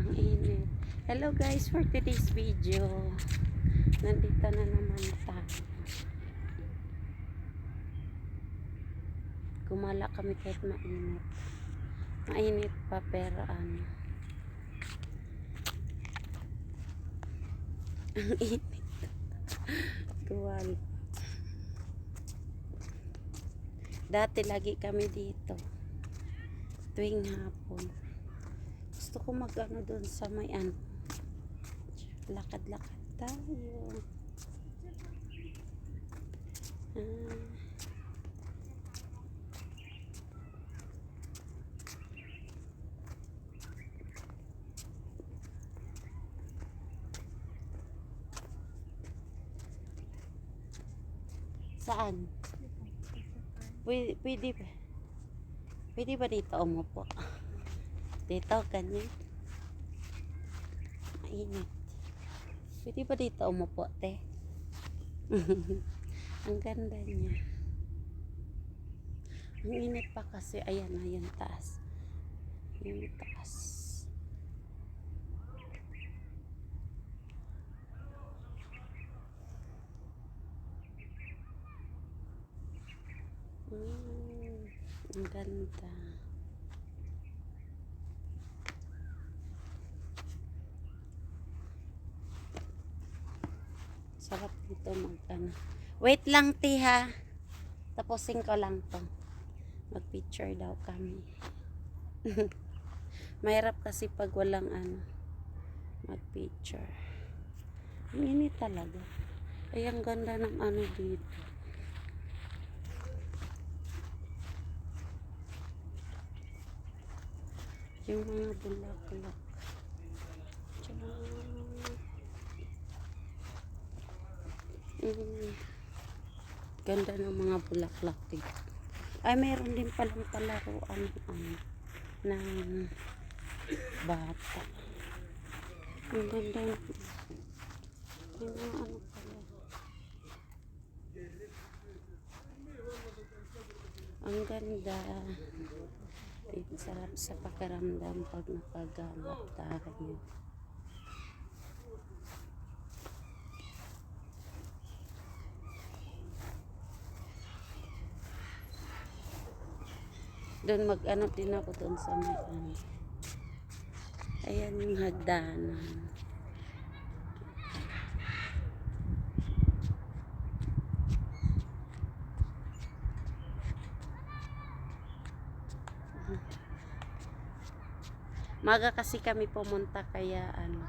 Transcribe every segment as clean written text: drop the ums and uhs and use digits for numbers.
Ang init. Hello guys, for today's video, nandito na naman tayo. Gumala kami kahit mainit. Mainit pa pero ano. Ang init. Tuwal. Dati lagi kami dito. Tuwing hapon. Gusto ko mag-ano doon sa may ano. Lakad-lakad tayo. Saan? Pwede ba? Pwede ba dito umupo? Dito, ganyan. Mainit. Pwede ba dito umupo, te? Ang ganda niya. Ang init pa kasi. Ayan, ayan, taas. Yung taas. Ang ganda. Sarap dito mag-ano. Wait lang, tiha. Tapusin ko lang to. Mag-picture daw kami. Mahirap kasi pag walang ano, mag-picture. Ang init talaga. Ay, ang ganda ng ano dito. Yung mga bulaklak. Ganda ng mga bulaklak dito. Ay, mayroon din palang palaruan ng bata. Ang ganda. Yung mga ano pala. Ang ganda. Sarap sa pakiramdam pag nakagamit tayo. Doon mag-ano din ako doon sa may ano. Ayan yung hagdanan. Maga kasi kami pumunta kaya ano.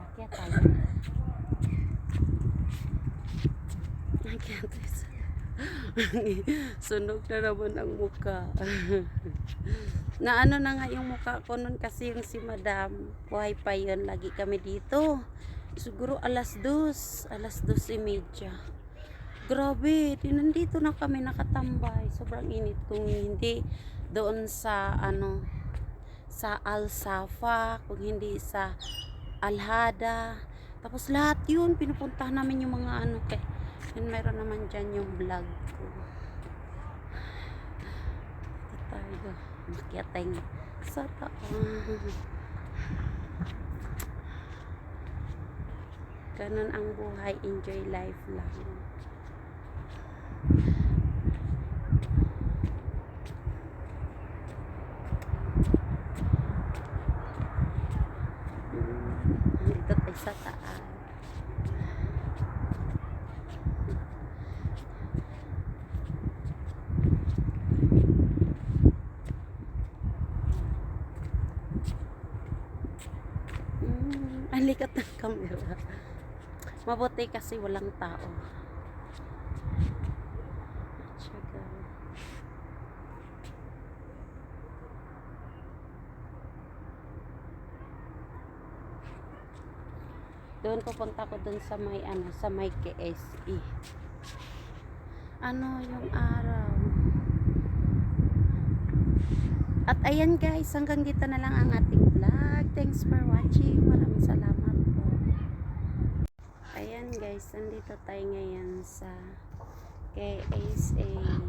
Akyat tayo. Akyat tayo. Sunog na naman ang mukha. Na ano na nga yung mukha ko nun kasi yung si Madam. Buhay pa yun. Lagi kami dito. Siguro alas 2:30. Grabe, nandito na kami nakatambay. Sobrang init kung hindi doon sa ano, sa Al-Safa, kung hindi sa Al-Hada. Tapos lahat yun, pinupuntahan namin yung mga ano. Yun, meron naman dyan yung vlog ko. Ito tayo. Makiat tayo sa taas. Ganun ang buhay, enjoy life lang. Dito tayo sa taas. Ang likat ng camera. Mabuti kasi walang tao. Doon pupunta ko doon sa may ano, sa may KSE. Ano yung araw. At ayan guys, hanggang dito na lang ang ating vlog. Thanks for watching. Maraming salamat po. Ayan. Ayan guys, nandito tayo ngayon sa KSA. Ayan.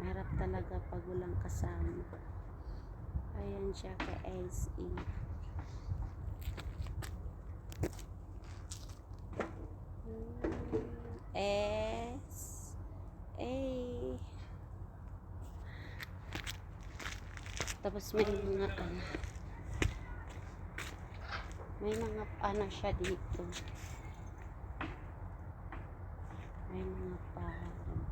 Mahirap talaga pag walang kasama. Ayan siya, KSA. S A. Tapos may mga ano siya dito. May mga parang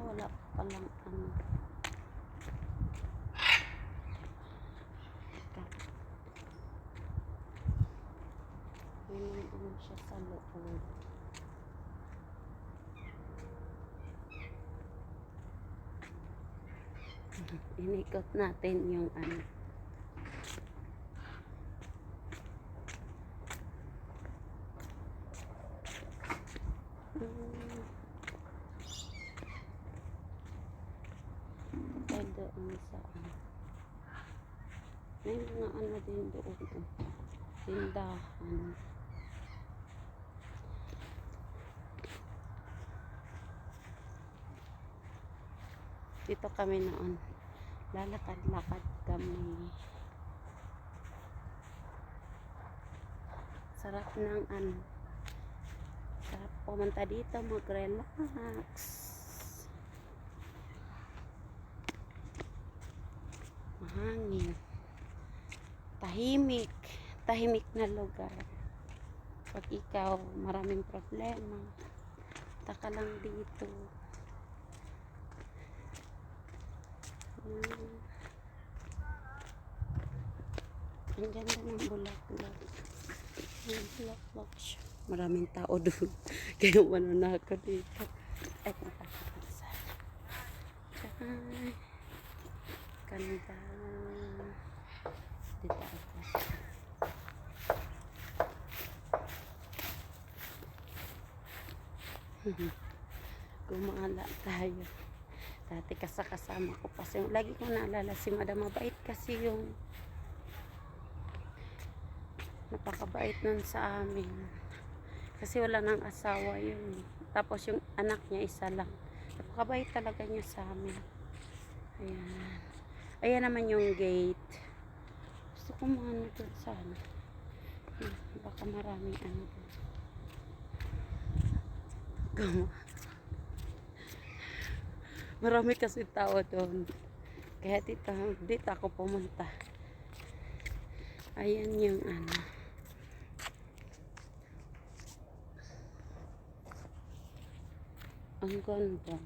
wala palang ano. May ano siya sa loob. Inikot natin yung ano. Doon sa ano. May mga ano din doon. Tindahan. Dito kami noon. Lalakad-lakad kami. Sarap ng ano. Sarap pumunta dito, mag-relax. Mahangin. Tahimik. Tahimik na lugar. Pag ikaw, maraming problema. Taka lang dito. Ang ganda ng bulaklak. Ang bulaklak siya. Maraming tao doon. Kaya ano na ako dito. Ay, punta ko sa. Ay, ganda. Dito ako. Gumala tayo. Dati kasama ko pa. Lagi ko naalala si Madam. Mabait kasi yung napakabait nun sa amin. Kasi wala nang asawa yun. Tapos yung anak niya isa lang. Napakabait talaga niya sa amin. Ayan. Ayan naman yung gate. Gusto ko maano doon sana. Baka maraming ano doon. Marami kasi tao doon. Kaya dito ako pumunta. Ayan yung ano. Ang ganda.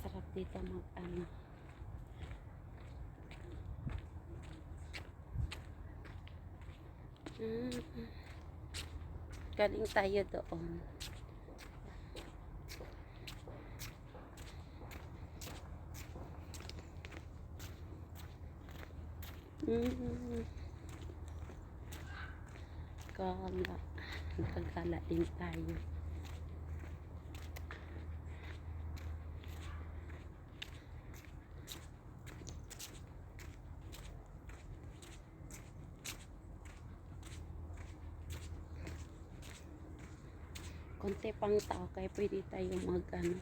Sarap dito mag-ano. Galing tayo doon. Gala. Nagkagala din tayo. Konti pang tao kaya pwede tayo mag-vlog.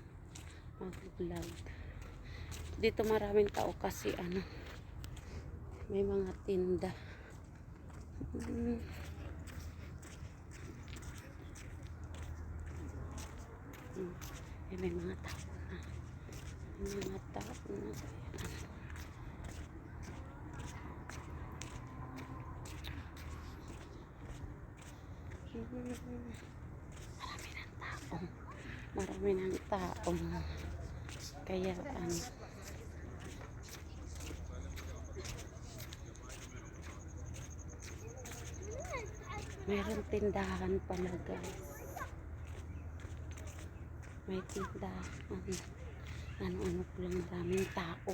Dito maraming tao kasi ano, may mga tinda. May mga tao na. May mga tao na. Marami ng tao. Kaya ano, mayroong tindahan pala guys. May tindahan. Ano-ano po lang, maraming tao.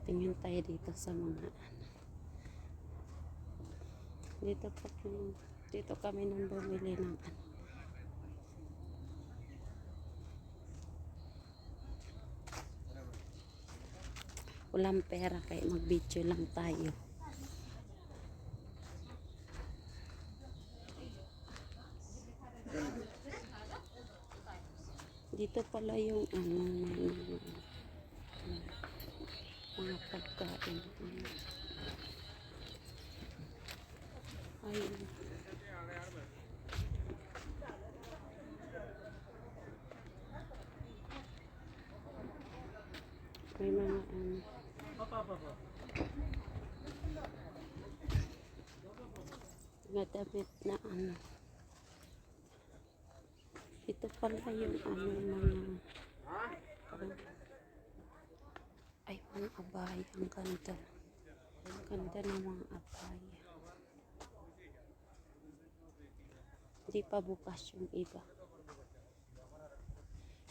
Tingin tayo dito sa mga ano. Dito kami nang bumili ng ano. Walang pera kaya mag-video lang tayo. Dito pala yung ano, mga pagkain. Ay. May mga ano. Madamit na ano. Ito pala yung ano mga ay mga abaya. Ang ganda. Ang ganda ng mga abaya. Hindi pa bukas yung iba.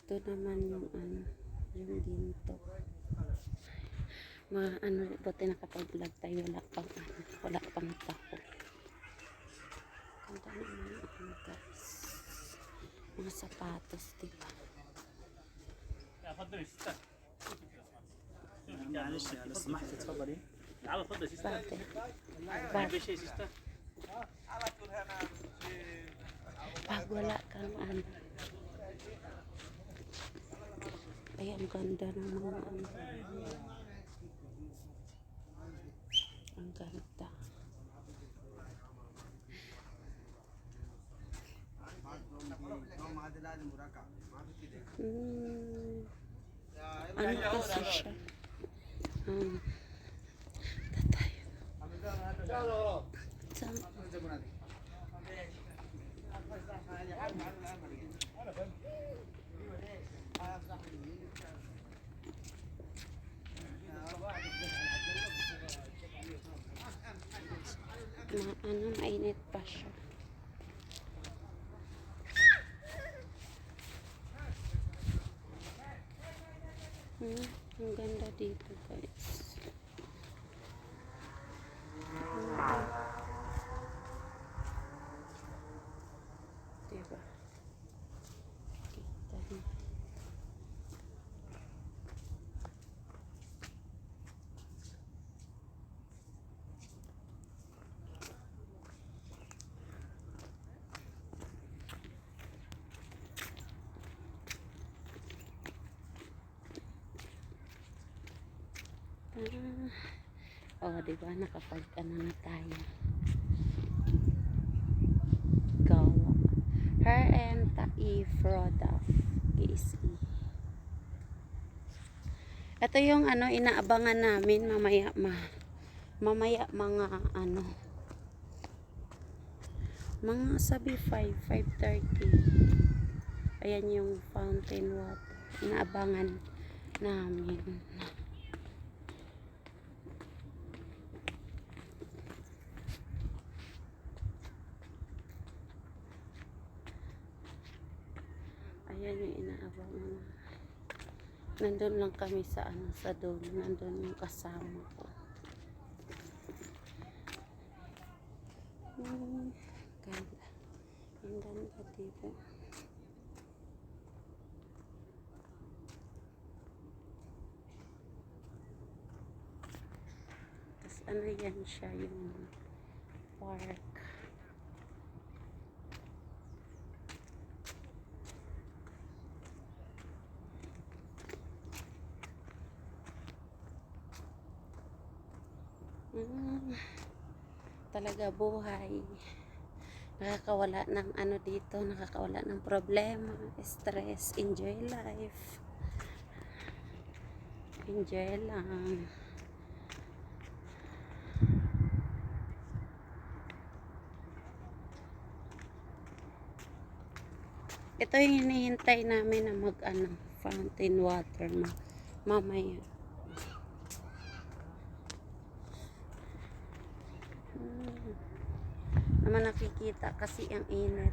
Ito naman yung ano, yung ginto. Mga ano, buti nakapag-vlog tayo. Wala pang tako. Ganda naman ano guys. Mga sapatos, diba? معلش لو سمحت تفضلي. تعال تفضل سيستر. Bakit? شيء سيستر. Pag wala kang ano. Ay, ang ganda ng mga ano. Ang ganda. Ano kasi siya? Tatayo. Ano, mainit pa siya. Ang ganda dito guys. Diba? Kita niyo. Oh, diba? Nakapag-ano na tayo. Gawa. Hair and Tai product. KSE. Ito yung ano, inaabangan namin mamaya mga ano. Mga sabi 5:30. Ayan yung fountain water. Inaabangan namin. Ayan yung inaabangan. Nandun lang kami sa ano, sa doon. Nandun yung kasama ko. Ganda. Ang ganda dito. Tapos ano yan siya yung park. Talaga buhay. Nakakawala ng ano dito, nakakawala ng problema, stress, enjoy life. Enjoy lang. Ito yung hinihintay namin na mag ano, fountain water mamaya. Naman nakikita kasi ang init.